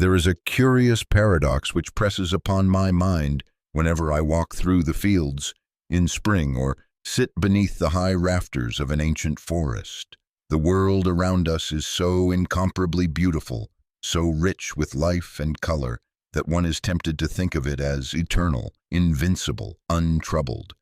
There is a curious paradox which presses upon my mind whenever I walk through the fields in spring or sit beneath the high rafters of an ancient forest. The world around us is so incomparably beautiful, so rich with life and color, that one is tempted to think of it as eternal, invincible, untroubled.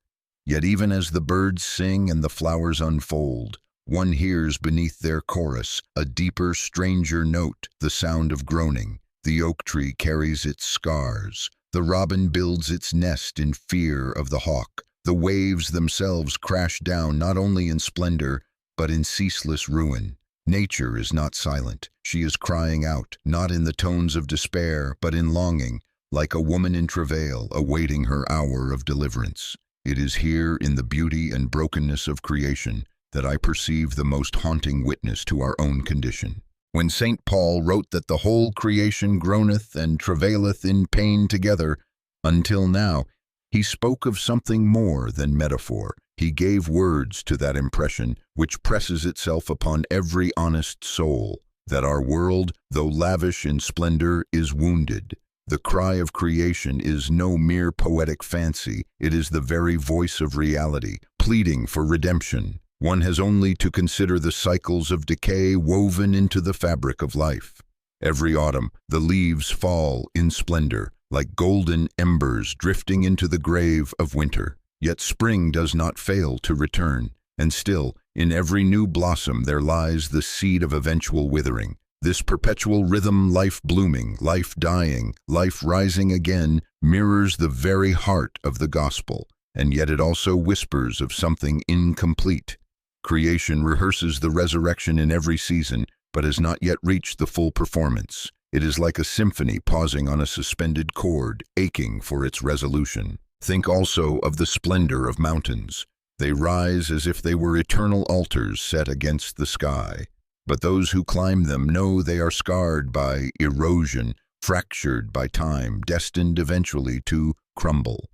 Yet even as the birds sing and the flowers unfold, one hears beneath their chorus a deeper, stranger note, the sound of groaning. The oak tree carries its scars. The robin builds its nest in fear of the hawk. The waves themselves crash down not only in splendor, but in ceaseless ruin. Nature is not silent. She is crying out, not in the tones of despair, but in longing, like a woman in travail, awaiting her hour of deliverance. It is here in the beauty and brokenness of creation that I perceive the most haunting witness to our own condition. When St. Paul wrote that the whole creation groaneth and travaileth in pain together, until now, he spoke of something more than metaphor. He gave words to that impression which presses itself upon every honest soul, that our world, though lavish in splendor, is wounded. The cry of creation is no mere poetic fancy. It is the very voice of reality, pleading for redemption. One has only to consider the cycles of decay woven into the fabric of life. Every autumn, the leaves fall in splendor, like golden embers drifting into the grave of winter. Yet spring does not fail to return, and still, in every new blossom there lies the seed of eventual withering. This perpetual rhythm, life blooming, life dying, life rising again, mirrors the very heart of the gospel, and yet it also whispers of something incomplete. Creation rehearses the resurrection in every season, but has not yet reached the full performance. It is like a symphony pausing on a suspended chord, aching for its resolution. Think also of the splendor of mountains. They rise as if they were eternal altars set against the sky. But those who climb them know they are scarred by erosion, fractured by time, destined eventually to crumble.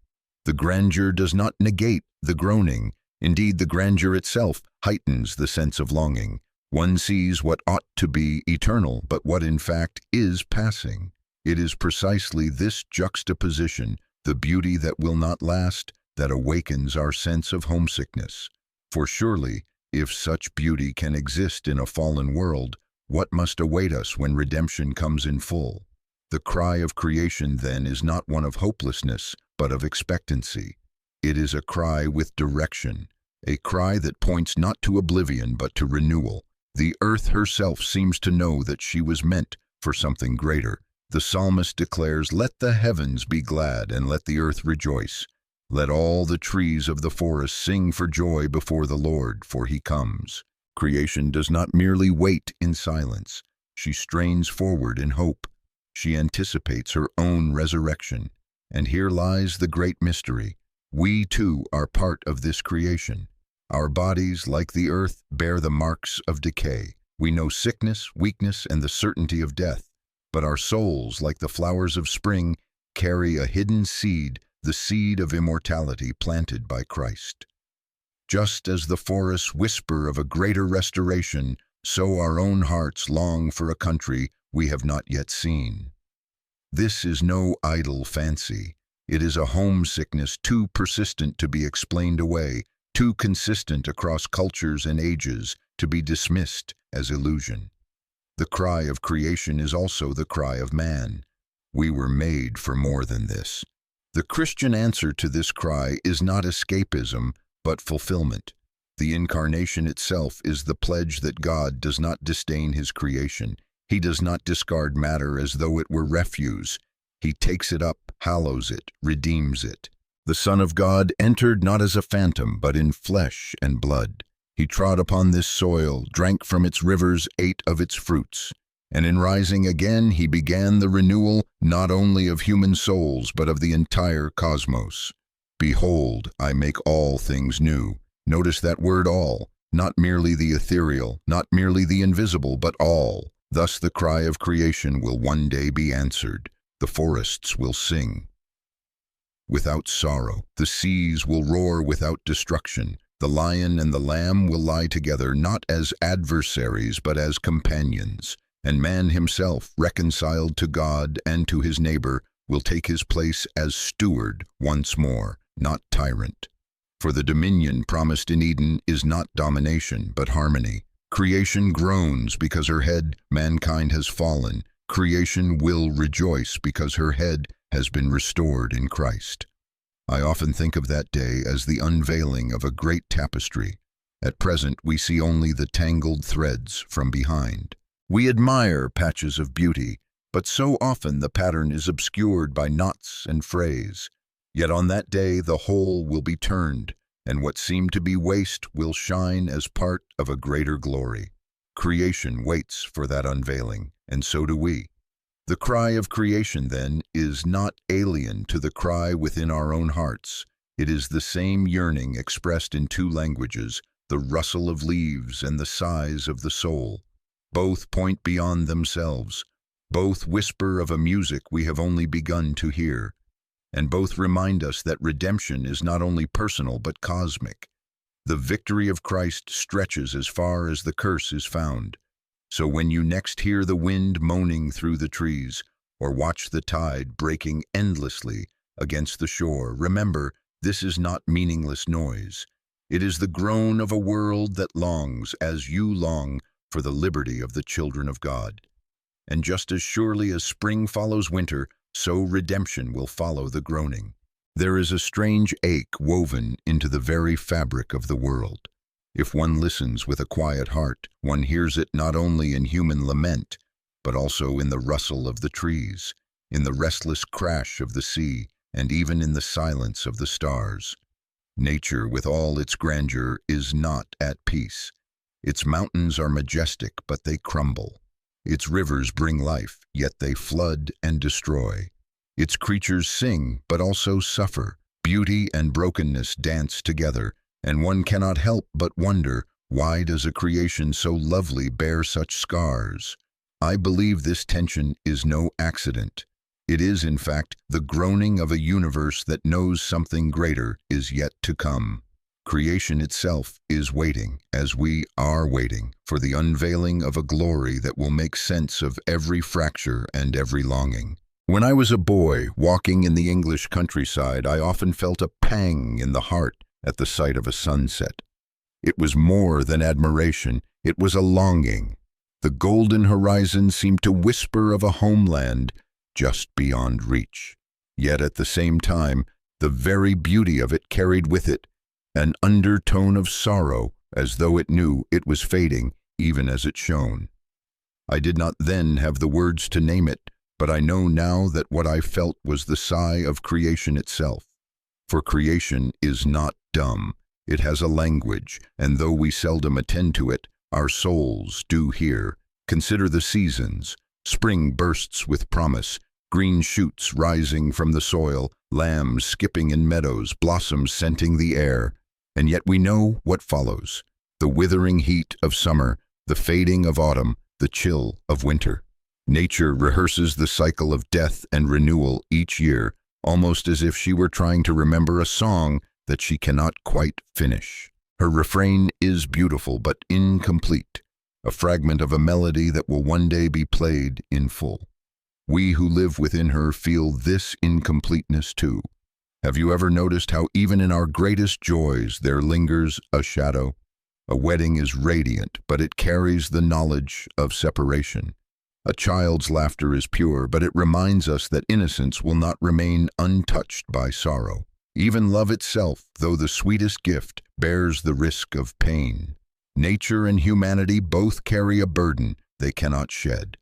The grandeur does not negate the groaning. Indeed, the grandeur itself heightens the sense of longing. One sees what ought to be eternal, but what in fact is passing. It is precisely this juxtaposition, the beauty that will not last, that awakens our sense of homesickness. For surely, if such beauty can exist in a fallen world, what must await us when redemption comes in full? The cry of creation, then, is not one of hopelessness, but of expectancy. It is a cry with direction, a cry that points not to oblivion, but to renewal. The earth herself seems to know that she was meant for something greater. The psalmist declares, "Let the heavens be glad, and let the earth rejoice. Let all the trees of the forest sing for joy before the Lord, for he comes." Creation does not merely wait in silence. She strains forward in hope. She anticipates her own resurrection. And here lies the great mystery. We, too, are part of this creation. Our bodies, like the earth, bear the marks of decay. We know sickness, weakness, and the certainty of death. But our souls, like the flowers of spring, carry a hidden seed, the seed of immortality planted by Christ. Just as the forests whisper of a greater restoration, so our own hearts long for a country we have not yet seen. This is no idle fancy. It is a homesickness too persistent to be explained away, too consistent across cultures and ages to be dismissed as illusion. The cry of creation is also the cry of man. We were made for more than this. The Christian answer to this cry is not escapism, but fulfillment. The incarnation itself is the pledge that God does not disdain his creation. He does not discard matter as though it were refuse. He takes it up, hallows it, redeems it. The Son of God entered not as a phantom, but in flesh and blood. He trod upon this soil, drank from its rivers, ate of its fruits. And in rising again, he began the renewal not only of human souls, but of the entire cosmos. Behold, I make all things new. Notice that word all, not merely the ethereal, not merely the invisible, but all. Thus the cry of creation will one day be answered. The forests will sing without sorrow. The seas will roar without destruction. The lion and the lamb will lie together not as adversaries but as companions. and man himself, reconciled to God and to his neighbor, will take his place as steward once more, not tyrant. For the dominion promised in Eden is not domination, but harmony. Creation groans because her head, mankind, has fallen. Creation will rejoice because her head has been restored in Christ. I often think of that day as the unveiling of a great tapestry. At present, we see only the tangled threads from behind. We admire patches of beauty, but so often the pattern is obscured by knots and frays. Yet on that day the whole will be turned, and what seemed to be waste will shine as part of a greater glory. Creation waits for that unveiling, and so do we. The cry of creation, then, is not alien to the cry within our own hearts. It is the same yearning expressed in two languages, the rustle of leaves and the sighs of the soul. Both point beyond themselves. Both whisper of a music we have only begun to hear. And both remind us that redemption is not only personal but cosmic. The victory of Christ stretches as far as the curse is found. So when you next hear the wind moaning through the trees, or watch the tide breaking endlessly against the shore, remember, this is not meaningless noise. It is the groan of a world that longs, as you long, for the liberty of the children of God. And just as surely as spring follows winter, so redemption will follow the groaning. There is a strange ache woven into the very fabric of the world. If one listens with a quiet heart, one hears it not only in human lament, but also in the rustle of the trees, in the restless crash of the sea, and even in the silence of the stars. Nature, with all its grandeur, is not at peace. Its mountains are majestic, but they crumble. Its rivers bring life, yet they flood and destroy. Its creatures sing, but also suffer. Beauty and brokenness dance together, and one cannot help but wonder, why does a creation so lovely bear such scars? I believe this tension is no accident. It is, in fact, the groaning of a universe that knows something greater is yet to come. Creation itself is waiting, as we are waiting, for the unveiling of a glory that will make sense of every fracture and every longing. When I was a boy, walking in the English countryside, I often felt a pang in the heart at the sight of a sunset. It was more than admiration, it was a longing. The golden horizon seemed to whisper of a homeland just beyond reach. Yet at the same time, the very beauty of it carried with it an undertone of sorrow, as though it knew it was fading even as it shone. I did not then have the words to name it, but I know now that what I felt was the sigh of creation itself. For creation is not dumb. It has a language, and though we seldom attend to it, our souls do hear. Consider the seasons. Spring bursts with promise, green shoots rising from the soil, lambs skipping in meadows, blossoms scenting the air. And yet we know what follows: the withering heat of summer, the fading of autumn, the chill of winter. Nature rehearses the cycle of death and renewal each year, almost as if she were trying to remember a song that she cannot quite finish. Her refrain is beautiful but incomplete, a fragment of a melody that will one day be played in full. We who live within her feel this incompleteness too. Have you ever noticed how even in our greatest joys there lingers a shadow? A wedding is radiant, but it carries the knowledge of separation. A child's laughter is pure, but it reminds us that innocence will not remain untouched by sorrow. Even love itself, though the sweetest gift, bears the risk of pain. Nature and humanity both carry a burden they cannot shed.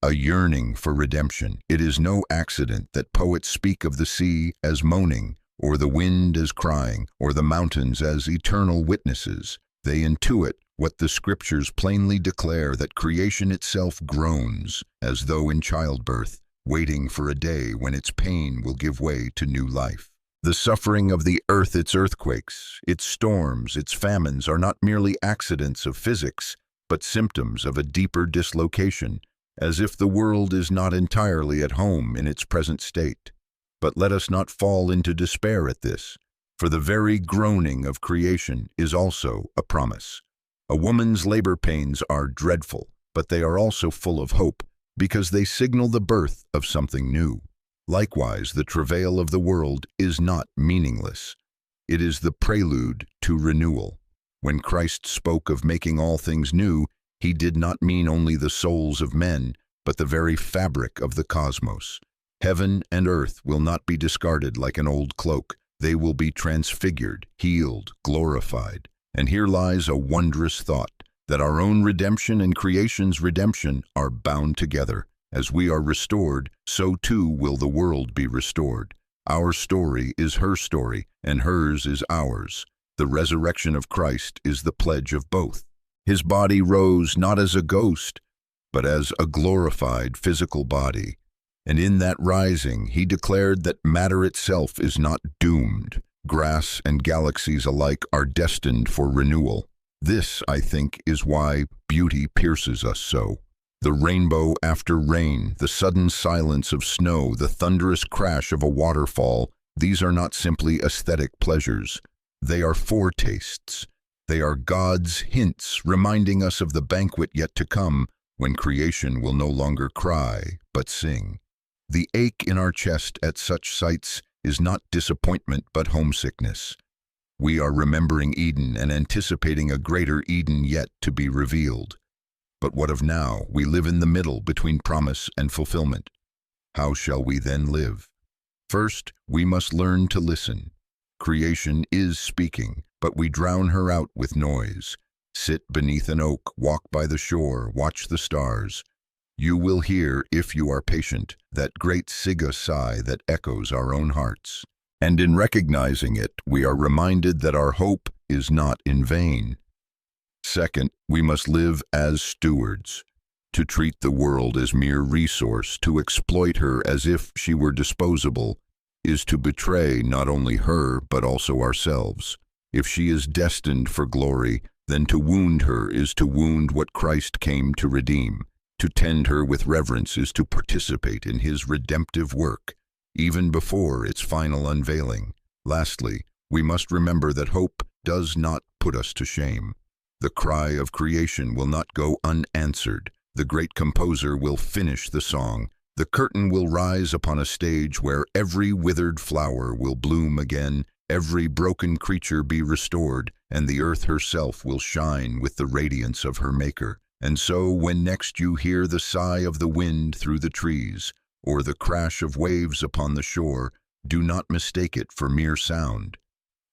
A yearning for redemption. It is no accident that poets speak of the sea as moaning, or the wind as crying, or the mountains as eternal witnesses. They intuit what the scriptures plainly declare, that creation itself groans, as though in childbirth, waiting for a day when its pain will give way to new life. The suffering of the earth, its earthquakes, its storms, its famines, are not merely accidents of physics, but symptoms of a deeper dislocation, as if the world is not entirely at home in its present state. But let us not fall into despair at this, for the very groaning of creation is also a promise. A woman's labor pains are dreadful, but they are also full of hope because they signal the birth of something new. Likewise, the travail of the world is not meaningless. It is the prelude to renewal. When Christ spoke of making all things new, he did not mean only the souls of men, but the very fabric of the cosmos. Heaven and earth will not be discarded like an old cloak. They will be transfigured, healed, glorified. And here lies a wondrous thought, that our own redemption and creation's redemption are bound together. As we are restored, so too will the world be restored. Our story is her story, and hers is ours. The resurrection of Christ is the pledge of both. His body rose not as a ghost, but as a glorified physical body. And in that rising, he declared that matter itself is not doomed. Grass and galaxies alike are destined for renewal. This, I think, is why beauty pierces us so. The rainbow after rain, the sudden silence of snow, the thunderous crash of a waterfall, these are not simply aesthetic pleasures. They are foretastes. They are God's hints, reminding us of the banquet yet to come, when creation will no longer cry, but sing. The ache in our chest at such sights is not disappointment, but homesickness. We are remembering Eden and anticipating a greater Eden yet to be revealed. But what of now? We live in the middle between promise and fulfillment. How shall we then live? First, we must learn to listen. Creation is speaking, but we drown her out with noise. Sit beneath an oak, walk by the shore, watch the stars. You will hear, if you are patient, that great sigh that echoes our own hearts. And in recognizing it, we are reminded that our hope is not in vain. Second, we must live as stewards. To treat the world as mere resource, to exploit her as if she were disposable, is to betray not only her, but also ourselves. If she is destined for glory, then to wound her is to wound what Christ came to redeem. To tend her with reverence is to participate in his redemptive work, even before its final unveiling. Lastly, we must remember that hope does not put us to shame. The cry of creation will not go unanswered. The great composer will finish the song. The curtain will rise upon a stage where every withered flower will bloom again, every broken creature be restored, and the earth herself will shine with the radiance of her Maker. And so, when next you hear the sigh of the wind through the trees, or the crash of waves upon the shore, do not mistake it for mere sound.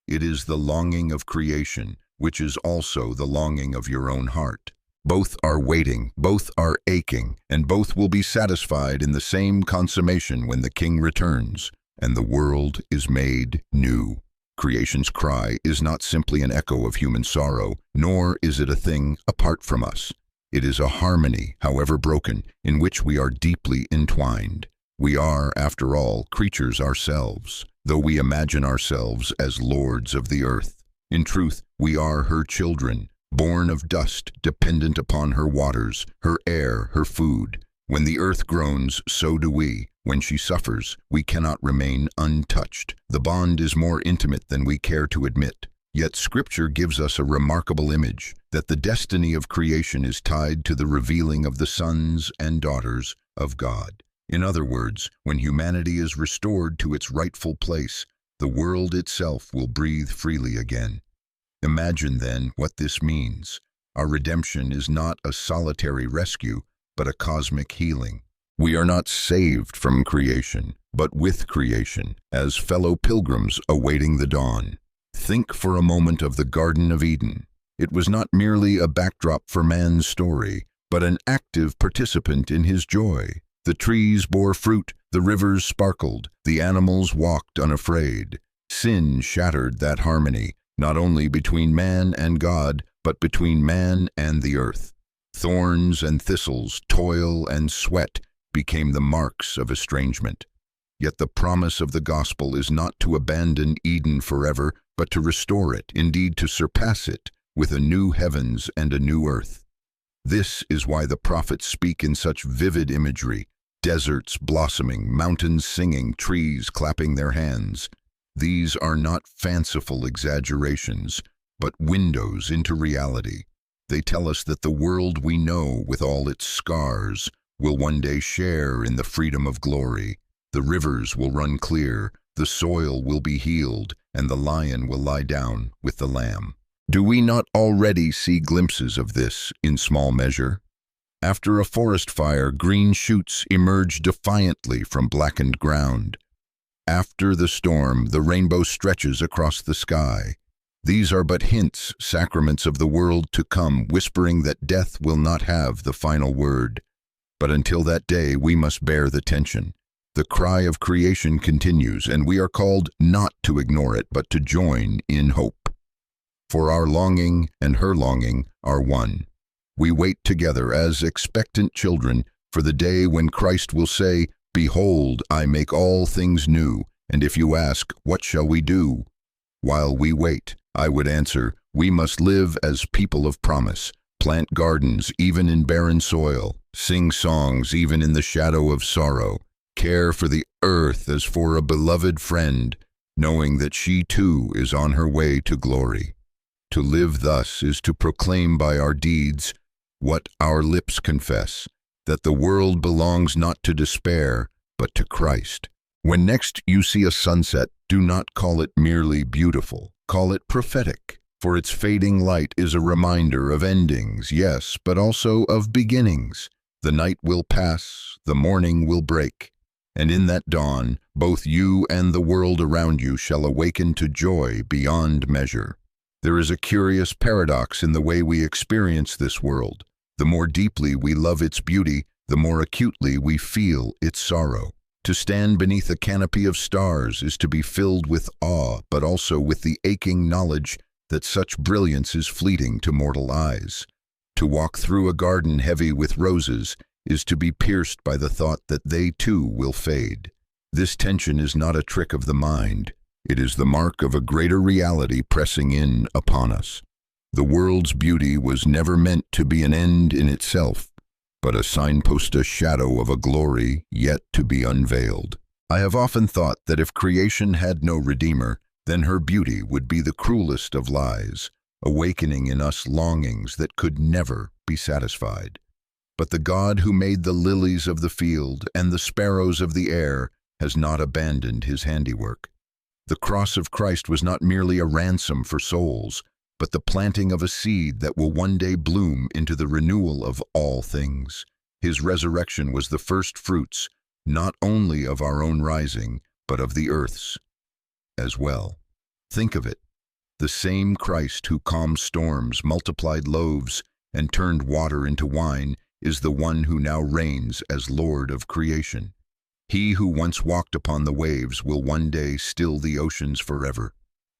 It is the longing of creation, which is also the longing of your own heart. Both are waiting, both are aching, and both will be satisfied in the same consummation when the King returns, and the world is made new. Creation's cry is not simply an echo of human sorrow, nor is it a thing apart from us. It is a harmony, however broken, in which we are deeply entwined. We are, after all, creatures ourselves, though we imagine ourselves as lords of the earth. In truth, we are her children, born of dust, dependent upon her waters, her air, her food. When the earth groans, so do we. When she suffers, we cannot remain untouched. The bond is more intimate than we care to admit. Yet Scripture gives us a remarkable image, that the destiny of creation is tied to the revealing of the sons and daughters of God. In other words, when humanity is restored to its rightful place, the world itself will breathe freely again. Imagine, then, what this means. Our redemption is not a solitary rescue, but a cosmic healing. We are not saved from creation, but with creation, as fellow pilgrims awaiting the dawn. Think for a moment of the Garden of Eden. It was not merely a backdrop for man's story, but an active participant in his joy. The trees bore fruit, the rivers sparkled, the animals walked unafraid. Sin shattered that harmony, not only between man and God, but between man and the earth. Thorns and thistles, toil and sweat became the marks of estrangement. Yet the promise of the gospel is not to abandon Eden forever, but to restore it, indeed to surpass it, with a new heavens and a new earth. This is why the prophets speak in such vivid imagery: deserts blossoming, mountains singing, trees clapping their hands. These are not fanciful exaggerations, but windows into reality. They tell us that the world we know, with all its scars, will one day share in the freedom of glory. The rivers will run clear, the soil will be healed, and the lion will lie down with the lamb. Do we not already see glimpses of this in small measure? After a forest fire, green shoots emerge defiantly from blackened ground. After the storm, the rainbow stretches across the sky. These are but hints, sacraments of the world to come, whispering that death will not have the final word. But until that day, we must bear the tension. The cry of creation continues, and we are called not to ignore it, but to join in hope. For our longing and her longing are one. We wait together as expectant children for the day when Christ will say, "Behold, I make all things new," and if you ask, "What shall we do?" While we wait, I would answer, we must live as people of promise, plant gardens even in barren soil, sing songs even in the shadow of sorrow, care for the earth as for a beloved friend, knowing that she too is on her way to glory. To live thus is to proclaim by our deeds what our lips confess, that the world belongs not to despair, but to Christ. When next you see a sunset, do not call it merely beautiful, call it prophetic, for its fading light is a reminder of endings, yes, but also of beginnings. The night will pass, the morning will break, and in that dawn, both you and the world around you shall awaken to joy beyond measure. There is a curious paradox in the way we experience this world. The more deeply we love its beauty, the more acutely we feel its sorrow. To stand beneath a canopy of stars is to be filled with awe, but also with the aching knowledge that such brilliance is fleeting to mortal eyes. To walk through a garden heavy with roses is to be pierced by the thought that they too will fade. This tension is not a trick of the mind. It is the mark of a greater reality pressing in upon us. The world's beauty was never meant to be an end in itself, but a signpost, a shadow of a glory yet to be unveiled. I have often thought that if creation had no Redeemer, then her beauty would be the cruelest of lies, awakening in us longings that could never be satisfied. But the God who made the lilies of the field and the sparrows of the air has not abandoned his handiwork. The cross of Christ was not merely a ransom for souls, but the planting of a seed that will one day bloom into the renewal of all things. His resurrection was the first fruits, not only of our own rising, but of the earth's as well. Think of it. The same Christ who calmed storms, multiplied loaves, and turned water into wine is the one who now reigns as Lord of creation. He who once walked upon the waves will one day still the oceans forever.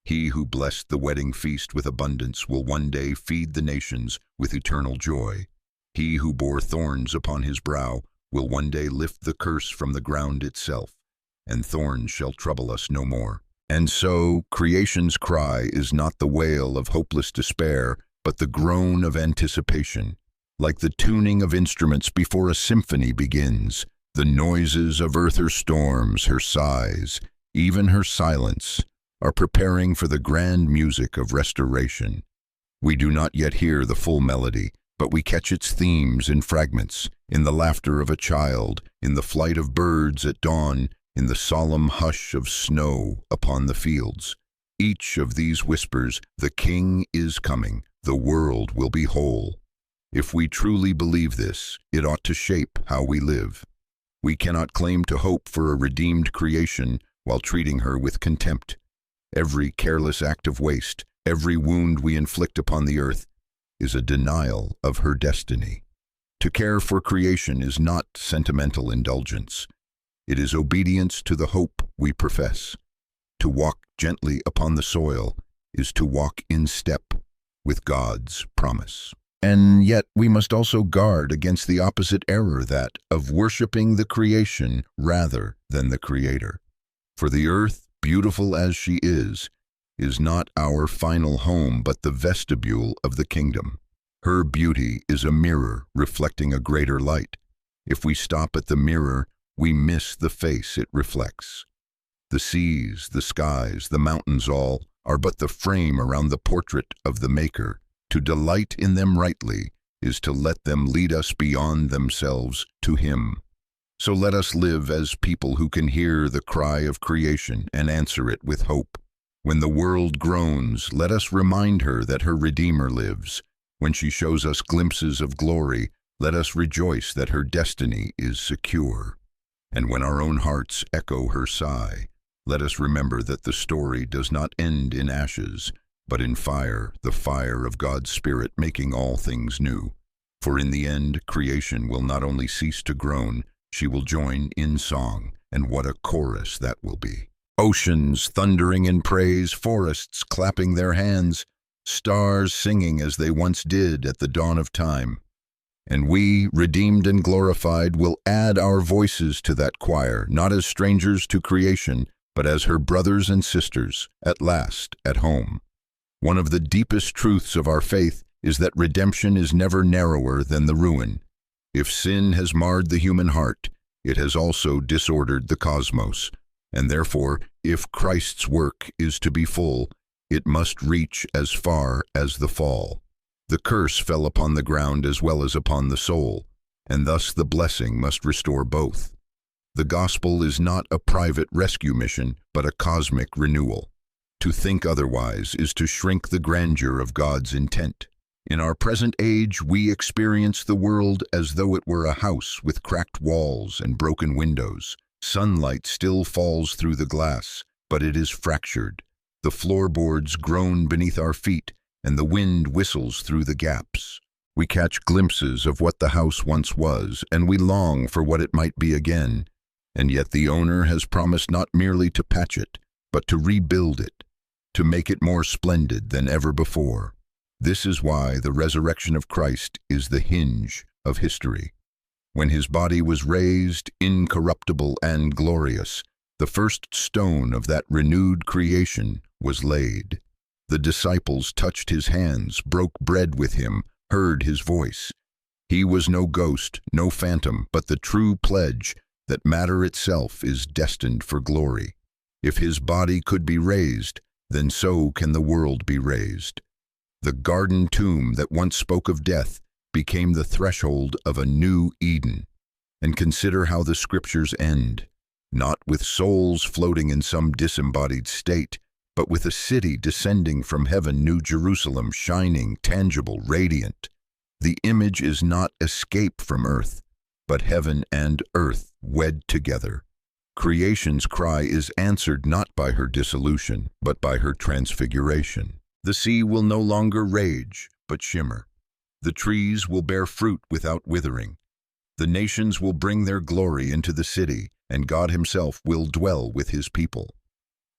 He who blessed the wedding feast with abundance will one day feed the nations with eternal joy. He who bore thorns upon his brow will one day lift the curse from the ground itself, and thorns shall trouble us no more. And so, creation's cry is not the wail of hopeless despair, but the groan of anticipation. Like the tuning of instruments before a symphony begins, the noises of earth, her storms, her sighs, even her silence, are preparing for the grand music of restoration. We do not yet hear the full melody, but we catch its themes in fragments, in the laughter of a child, in the flight of birds at dawn, in the solemn hush of snow upon the fields. Each of these whispers, "The King is coming, the world will be whole." If we truly believe this, it ought to shape how we live. We cannot claim to hope for a redeemed creation while treating her with contempt. Every careless act of waste, every wound we inflict upon the earth, is a denial of her destiny. To care for creation is not sentimental indulgence. It is obedience to the hope we profess. To walk gently upon the soil is to walk in step with God's promise. And yet we must also guard against the opposite error, that of worshiping the creation rather than the Creator. For the earth, beautiful as she is not our final home, but the vestibule of the kingdom. Her beauty is a mirror reflecting a greater light. If we stop at the mirror, we miss the face it reflects. The seas, the skies, the mountains all are but the frame around the portrait of the Maker. To delight in them rightly is to let them lead us beyond themselves to Him. So let us live as people who can hear the cry of creation and answer it with hope. When the world groans, let us remind her that her Redeemer lives. When she shows us glimpses of glory, let us rejoice that her destiny is secure. And when our own hearts echo her sigh, let us remember that the story does not end in ashes, but in fire, the fire of God's Spirit making all things new. For in the end, creation will not only cease to groan, she will join in song, and what a chorus that will be. Oceans thundering in praise, forests clapping their hands, stars singing as they once did at the dawn of time. And we, redeemed and glorified, will add our voices to that choir, not as strangers to creation, but as her brothers and sisters, at last at home. One of the deepest truths of our faith is that redemption is never narrower than the ruin. If sin has marred the human heart, it has also disordered the cosmos, and therefore, if Christ's work is to be full, it must reach as far as the fall. The curse fell upon the ground as well as upon the soul, and thus the blessing must restore both. The gospel is not a private rescue mission, but a cosmic renewal. To think otherwise is to shrink the grandeur of God's intent. In our present age, we experience the world as though it were a house with cracked walls and broken windows. Sunlight still falls through the glass, but it is fractured. The floorboards groan beneath our feet, and the wind whistles through the gaps. We catch glimpses of what the house once was, and we long for what it might be again. And yet the owner has promised not merely to patch it, but to rebuild it, to make it more splendid than ever before. This is why the resurrection of Christ is the hinge of history. When his body was raised, incorruptible and glorious, the first stone of that renewed creation was laid. The disciples touched his hands, broke bread with him, heard his voice. He was no ghost, no phantom, but the true pledge that matter itself is destined for glory. If his body could be raised, then so can the world be raised. The garden tomb that once spoke of death became the threshold of a new Eden. And consider how the scriptures end, not with souls floating in some disembodied state, but with a city descending from heaven, New Jerusalem, shining, tangible, radiant. The image is not escape from earth, but heaven and earth wed together. Creation's cry is answered not by her dissolution, but by her transfiguration. The sea will no longer rage, but shimmer. The trees will bear fruit without withering. The nations will bring their glory into the city, and God himself will dwell with his people.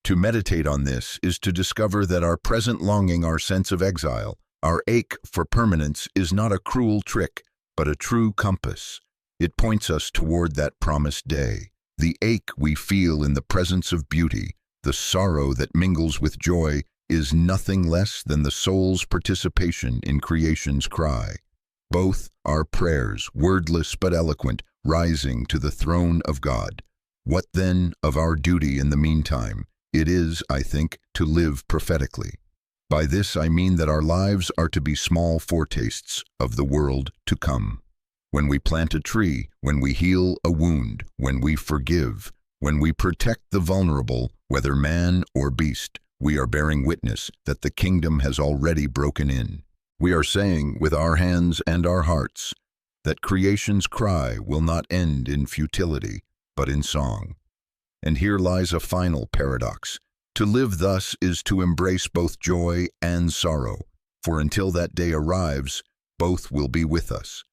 To meditate on this is to discover that our present longing, our sense of exile, our ache for permanence is not a cruel trick, but a true compass. It points us toward that promised day. The ache we feel in the presence of beauty, the sorrow that mingles with joy, is nothing less than the soul's participation in creation's cry. Both are prayers, wordless but eloquent, rising to the throne of God. What then of our duty in the meantime? It is, I think, to live prophetically. By this I mean that our lives are to be small foretastes of the world to come. When we plant a tree, when we heal a wound, when we forgive, when we protect the vulnerable, whether man or beast, we are bearing witness that the kingdom has already broken in. We are saying with our hands and our hearts that creation's cry will not end in futility, but in song. And here lies a final paradox. To live thus is to embrace both joy and sorrow, for until that day arrives, both will be with us.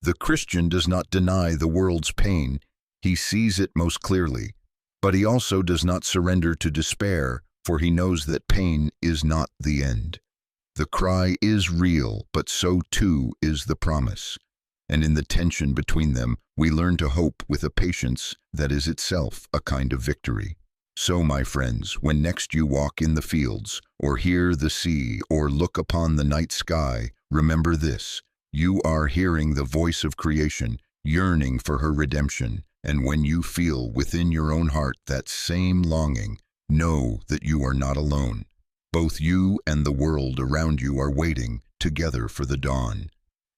The Christian does not deny the world's pain, he sees it most clearly, but he also does not surrender to despair, for he knows that pain is not the end. The cry is real, but so too is the promise. And in the tension between them, we learn to hope with a patience that is itself a kind of victory. So, my friends, when next you walk in the fields, or hear the sea, or look upon the night sky, remember this: you are hearing the voice of creation, yearning for her redemption, and when you feel within your own heart that same longing, know that you are not alone. Both you and the world around you are waiting, together for the dawn,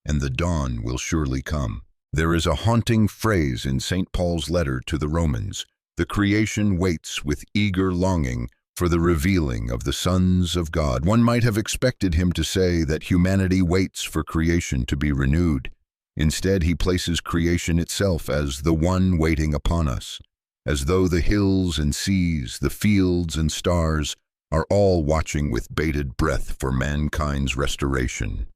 and the dawn will surely come. There is a haunting phrase in St. Paul's letter to the Romans: the creation waits with eager longing for the revealing of the sons of God. One might have expected him to say that humanity waits for creation to be renewed. Instead, he places creation itself as the one waiting upon us, as though the hills and seas, the fields and stars are all watching with bated breath for mankind's restoration.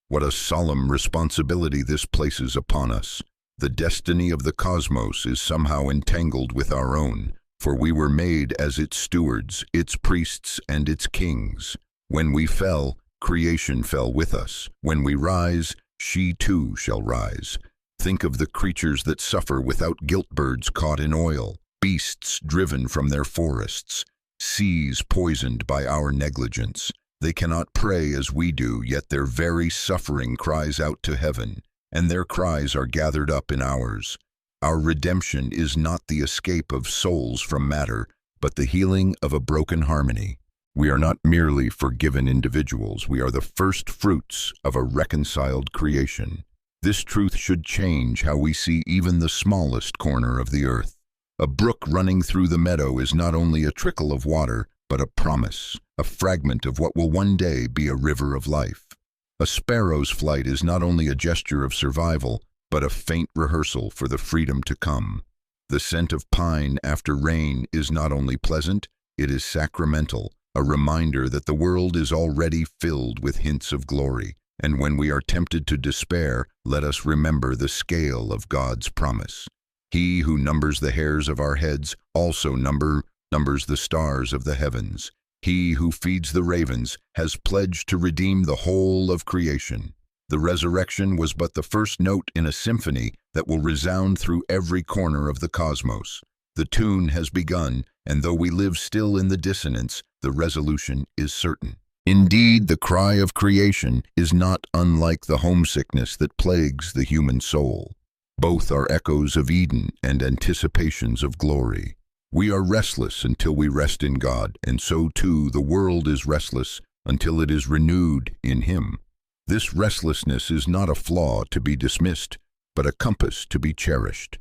What a solemn responsibility this places upon us. The destiny of the cosmos is somehow entangled with our own, for we were made as its stewards, its priests, and its kings. When we fell, creation fell with us. When we rise, she too shall rise. Think of the creatures that suffer without guilt: birds caught in oil, beasts driven from their forests, seas poisoned by our negligence. They cannot pray as we do, yet their very suffering cries out to heaven, and their cries are gathered up in ours. Our redemption is not the escape of souls from matter, but the healing of a broken harmony. We are not merely forgiven individuals, we are the first fruits of a reconciled creation. This truth should change how we see even the smallest corner of the earth. A brook running through the meadow is not only a trickle of water, but a promise, a fragment of what will one day be a river of life. A sparrow's flight is not only a gesture of survival, but a faint rehearsal for the freedom to come. The scent of pine after rain is not only pleasant, it is sacramental, a reminder that the world is already filled with hints of glory. And when we are tempted to despair, let us remember the scale of God's promise. He who numbers the hairs of our heads also numbers the stars of the heavens. He who feeds the ravens has pledged to redeem the whole of creation. The resurrection was but the first note in a symphony that will resound through every corner of the cosmos. The tune has begun, and though we live still in the dissonance, the resolution is certain. Indeed, the cry of creation is not unlike the homesickness that plagues the human soul. Both are echoes of Eden and anticipations of glory. We are restless until we rest in God, and so too the world is restless until it is renewed in Him. This restlessness is not a flaw to be dismissed, but a compass to be cherished.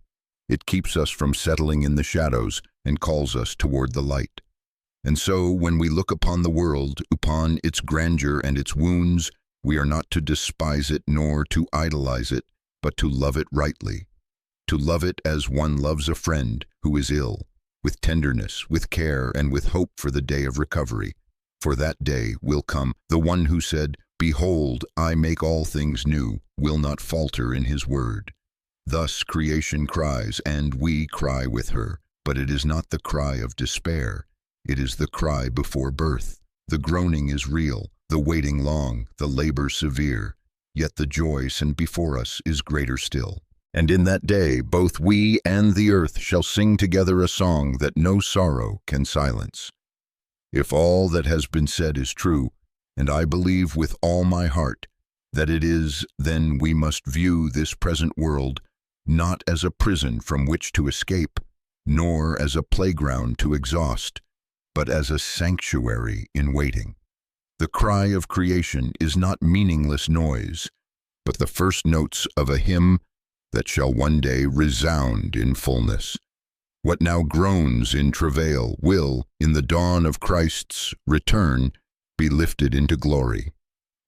It keeps us from settling in the shadows and calls us toward the light. And so, when we look upon the world, upon its grandeur and its wounds, we are not to despise it nor to idolize it, but to love it rightly. To love it as one loves a friend who is ill, with tenderness, with care, and with hope for the day of recovery. For that day will come. The one who said, "Behold, I make all things new," will not falter in his word. Thus creation cries, and we cry with her, but it is not the cry of despair. It is the cry before birth. The groaning is real, the waiting long, the labor severe, yet the joy sent before us is greater still. And in that day both we and the earth shall sing together a song that no sorrow can silence. If all that has been said is true, and I believe with all my heart that it is, then we must view this present world not as a prison from which to escape, nor as a playground to exhaust, but as a sanctuary in waiting. The cry of creation is not meaningless noise, but the first notes of a hymn that shall one day resound in fullness. What now groans in travail will, in the dawn of Christ's return, be lifted into glory.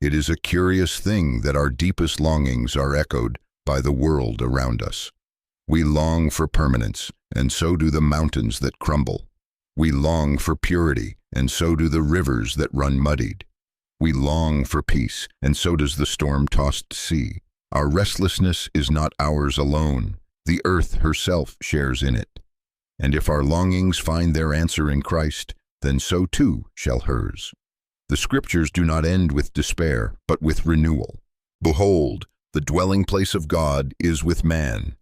It is a curious thing that our deepest longings are echoed by the world around us. We long for permanence, and so do the mountains that crumble. We long for purity, and so do the rivers that run muddied. We long for peace, and so does the storm-tossed sea. Our restlessness is not ours alone. The earth herself shares in it. And if our longings find their answer in Christ, then so too shall hers. The scriptures do not end with despair, but with renewal. Behold, the dwelling place of God is with man.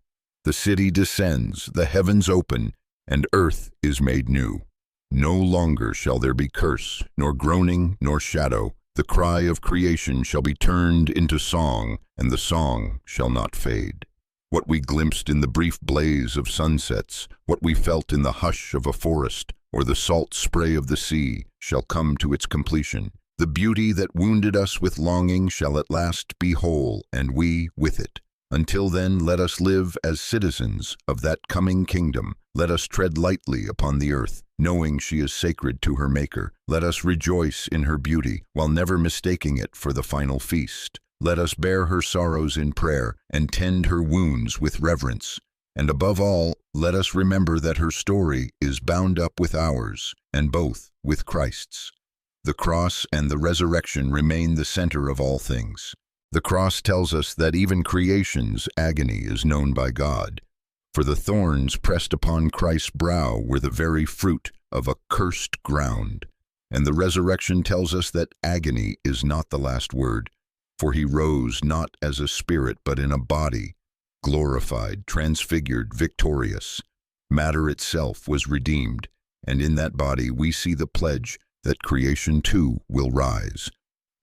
The city descends, the heavens open, and earth is made new. No longer shall there be curse, nor groaning, nor shadow. The cry of creation shall be turned into song, and the song shall not fade. What we glimpsed in the brief blaze of sunsets, what we felt in the hush of a forest, or the salt spray of the sea, shall come to its completion. The beauty that wounded us with longing shall at last be whole, and we with it. Until then, let us live as citizens of that coming kingdom. Let us tread lightly upon the earth, knowing she is sacred to her Maker. Let us rejoice in her beauty, while never mistaking it for the final feast. Let us bear her sorrows in prayer, and tend her wounds with reverence. And above all, let us remember that her story is bound up with ours, and both with Christ's. The cross and the resurrection remain the center of all things. The cross tells us that even creation's agony is known by God, for the thorns pressed upon Christ's brow were the very fruit of a cursed ground. And the resurrection tells us that agony is not the last word, for he rose not as a spirit but in a body, glorified, transfigured, victorious. Matter itself was redeemed, and in that body we see the pledge that creation too will rise.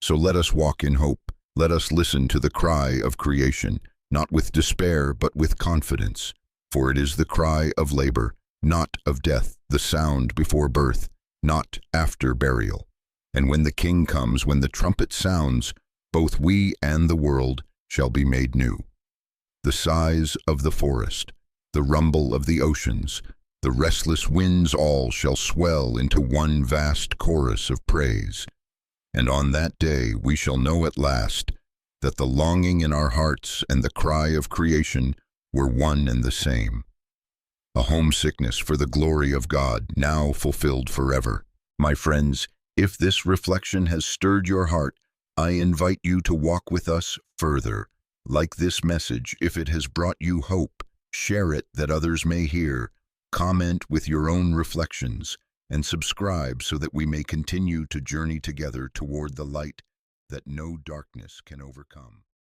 So let us walk in hope. Let us listen to the cry of creation, not with despair but with confidence. For it is the cry of labor, not of death, the sound before birth, not after burial. And when the King comes, when the trumpet sounds, both we and the world shall be made new. The sighs of the forest, the rumble of the oceans, the restless winds all shall swell into one vast chorus of praise. And on that day we shall know at last that the longing in our hearts and the cry of creation were one and the same. A homesickness for the glory of God, now fulfilled forever. My friends, if this reflection has stirred your heart, I invite you to walk with us further. Like this message, if it has brought you hope, share it that others may hear. Comment with your own reflections, and subscribe so that we may continue to journey together toward the light that no darkness can overcome.